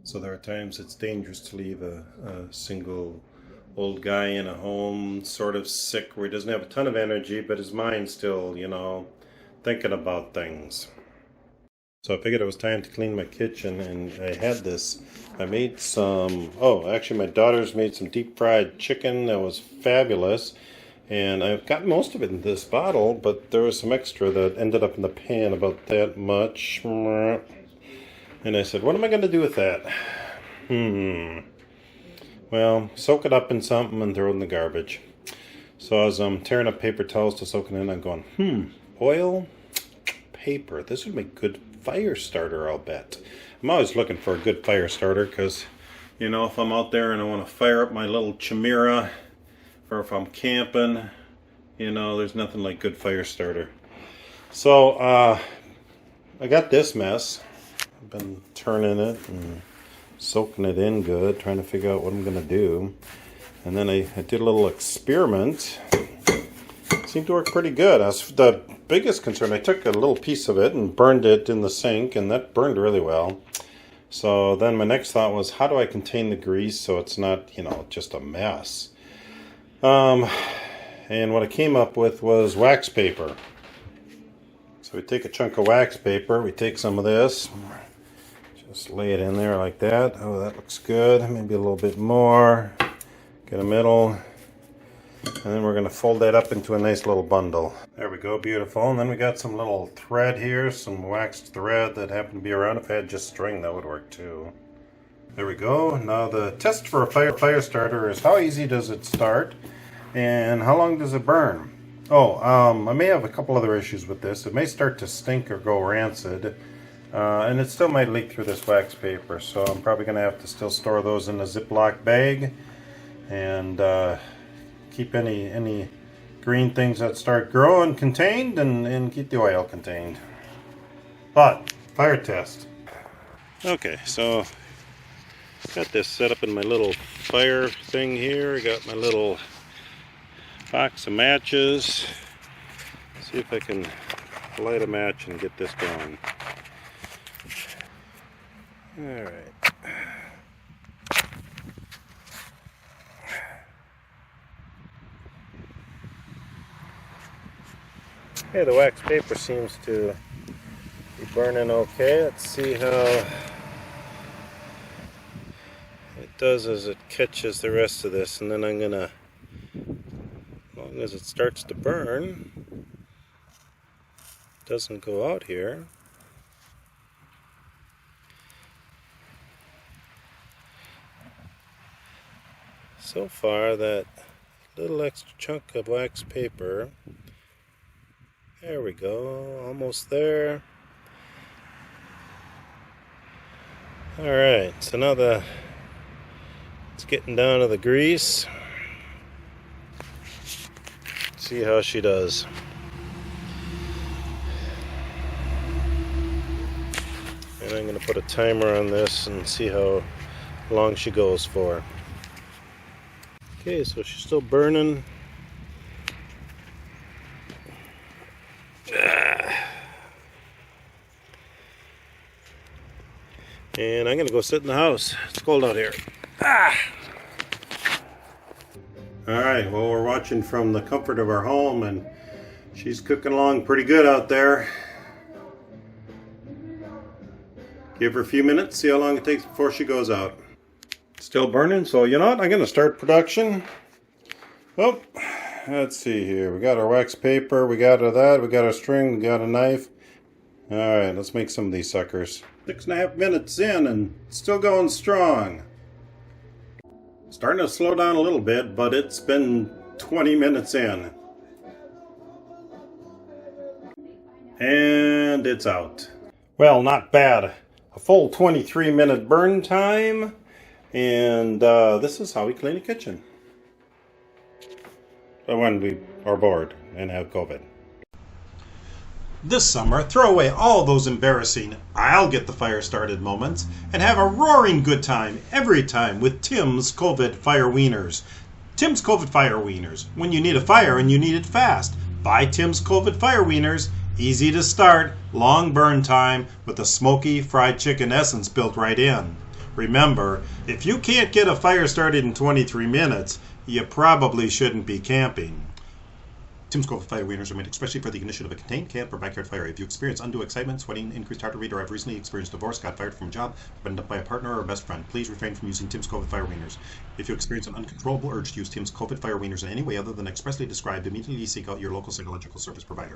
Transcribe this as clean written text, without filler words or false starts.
So there are times it's dangerous to leave a single old guy in a home, sort of sick, where he doesn't have a ton of energy, but his mind's still, thinking about things. So I figured it was time to clean my kitchen, and I had this. I made some, actually my daughter's made some deep fried chicken that was fabulous. And I've got most of it in this bottle, but there was some extra that ended up in the pan, about that much. And I said, what am I going to do with that? Well, soak it up in something and throw it in the garbage. So as I'm tearing up paper towels to soak it in, I'm going, oil, paper. This would make good fire starter, I'll bet. I'm always looking for a good fire starter because, if I'm out there and I want to fire up my little chimera, or if I'm camping, there's nothing like good fire starter. So I got this mess. I've been turning it and soaking it in good, trying to figure out what I'm going to do. And then I did a little experiment. It seemed to work pretty good. As the biggest concern, I took a little piece of it and burned it in the sink, and that burned really well. So then my next thought was, how do I contain the grease so it's not, just a mess? And what I came up with was wax paper. So we take a chunk of wax paper, we take some of this, just lay it in there like that. Oh, that looks good. Maybe a little bit more. Get a middle. And then we're going to fold that up into a nice little bundle. There we go, beautiful. And then we got some little thread here, some waxed thread that happened to be around. If I had just string, that would work too. There we go. Now the test for a fire starter is how easy does it start and how long does it burn? I may have a couple other issues with this. It may start to stink or go rancid, and it still might leak through this wax paper, so I'm probably going to have to still store those in a Ziploc bag and keep any green things that start growing contained and keep the oil contained. But, fire test. Okay, so got this set up in my little fire thing here. I got my little box of matches. See if I can light a match and get this going. Alright. Okay, the wax paper seems to be burning okay. Let's see how it does as it catches the rest of this, and then I'm gonna, as long as it starts to burn, doesn't go out here. So far, that little extra chunk of wax paper, there we go, almost there. Alright, so now it's getting down to the grease. See how she does. And I'm going to put a timer on this and see how long she goes for. Okay, so she's still burning. And I'm going to go sit in the house. It's cold out here. Alright, well, we're watching from the comfort of our home, and she's cooking along pretty good out there. Give her a few minutes, see how long it takes before she goes out. Still burning, so you know what? I'm going to start production. Oh, let's see here. We got our wax paper, we got that, we got our string, we got a knife. Alright, let's make some of these suckers. 6.5 minutes in and still going strong. Starting to slow down a little bit, but it's been 20 minutes in. And it's out. Well, not bad. A full 23-minute burn time. And this is how we clean a kitchen when we are bored and have COVID. This summer, throw away all those embarrassing I'll get the fire started moments and have a roaring good time every time with Tim's COVID Fire Wieners. Tim's COVID Fire Wieners. When you need a fire and you need it fast, buy Tim's COVID Fire Wieners. Easy to start, long burn time with a smoky fried chicken essence built right in. Remember, if you can't get a fire started in 23 minutes, you probably shouldn't be camping. Tim's COVID Fire Wieners are made especially for the ignition of a contained camp or backyard fire. If you experience undue excitement, sweating, increased heart rate, or have recently experienced divorce, got fired from a job, been dumped by a partner or a best friend, please refrain from using Tim's COVID Fire Wieners. If you experience an uncontrollable urge to use Tim's COVID Fire Wieners in any way other than expressly described, immediately seek out your local psychological service provider.